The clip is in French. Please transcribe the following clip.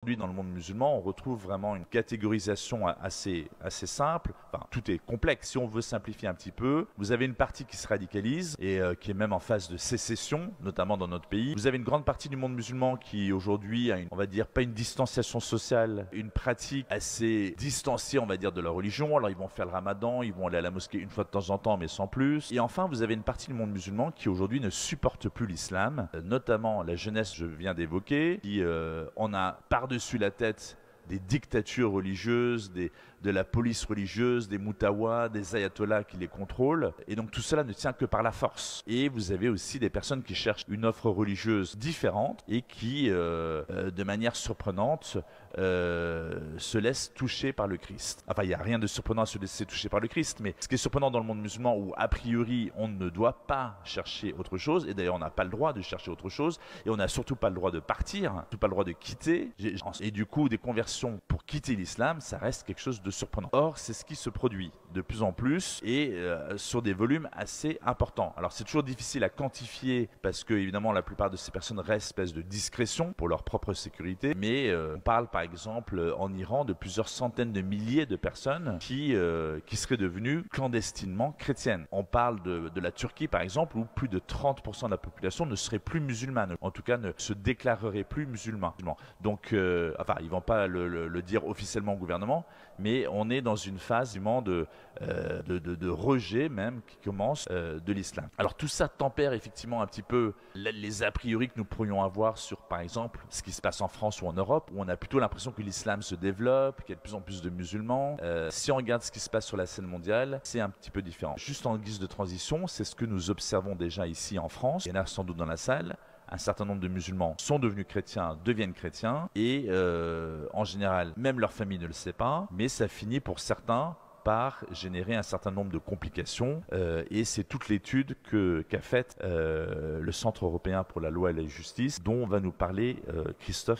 Aujourd'hui, dans le monde musulman, on retrouve vraiment une catégorisation assez simple. Enfin, tout est complexe. Si on veut simplifier un petit peu, vous avez une partie qui se radicalise et qui est même en phase de sécession, notamment dans notre pays. Vous avez une grande partie du monde musulman qui aujourd'hui a on va dire, pas une distanciation sociale, une pratique assez distanciée, on va dire, de la religion. Alors, ils vont faire le ramadan, ils vont aller à la mosquée une fois de temps en temps, mais sans plus. Et enfin, vous avez une partie du monde musulman qui aujourd'hui ne supporte plus l'islam, notamment la jeunesse, je viens d'évoquer, qui en a par-dessus la tête des dictatures religieuses, de la police religieuse, des moutawas, des ayatollahs qui les contrôlent. Et donc tout cela ne tient que par la force. Et vous avez aussi des personnes qui cherchent une offre religieuse différente et qui, de manière surprenante, se laissent toucher par le Christ. Enfin, il n'y a rien de surprenant à se laisser toucher par le Christ, mais ce qui est surprenant dans le monde musulman où, a priori, on ne doit pas chercher autre chose, et d'ailleurs on n'a pas le droit de chercher autre chose, et on n'a surtout pas le droit de partir, surtout pas le droit de quitter, et du coup des conversions pour quitter l'islam, ça reste quelque chose de surprenant. Or, c'est ce qui se produit de plus en plus et sur des volumes assez importants. Alors, c'est toujours difficile à quantifier parce que, évidemment, la plupart de ces personnes restent espèce de discrétion pour leur propre sécurité. Mais on parle, par exemple, en Iran, de plusieurs centaines de milliers de personnes qui seraient devenues clandestinement chrétiennes. On parle de la Turquie, par exemple, où plus de 30% de la population ne serait plus musulmane. En tout cas, ne se déclarerait plus musulman. Donc, enfin, ils vont pas le dire officiellement au gouvernement, mais on est dans une phase de rejet même qui commence de l'islam. Alors tout ça tempère effectivement un petit peu les a priori que nous pourrions avoir sur, par exemple, ce qui se passe en France ou en Europe, où on a plutôt l'impression que l'islam se développe, qu'il y a de plus en plus de musulmans. Si on regarde ce qui se passe sur la scène mondiale, c'est un petit peu différent. Juste en guise de transition, c'est ce que nous observons déjà ici en France. Il y en a sans doute dans la salle. Un certain nombre de musulmans sont devenus chrétiens, deviennent chrétiens, et en général, même leur famille ne le sait pas, mais ça finit pour certains par générer un certain nombre de complications, et c'est toute l'étude qu'a faite le Centre européen pour la loi et la justice, dont va nous parler Christophe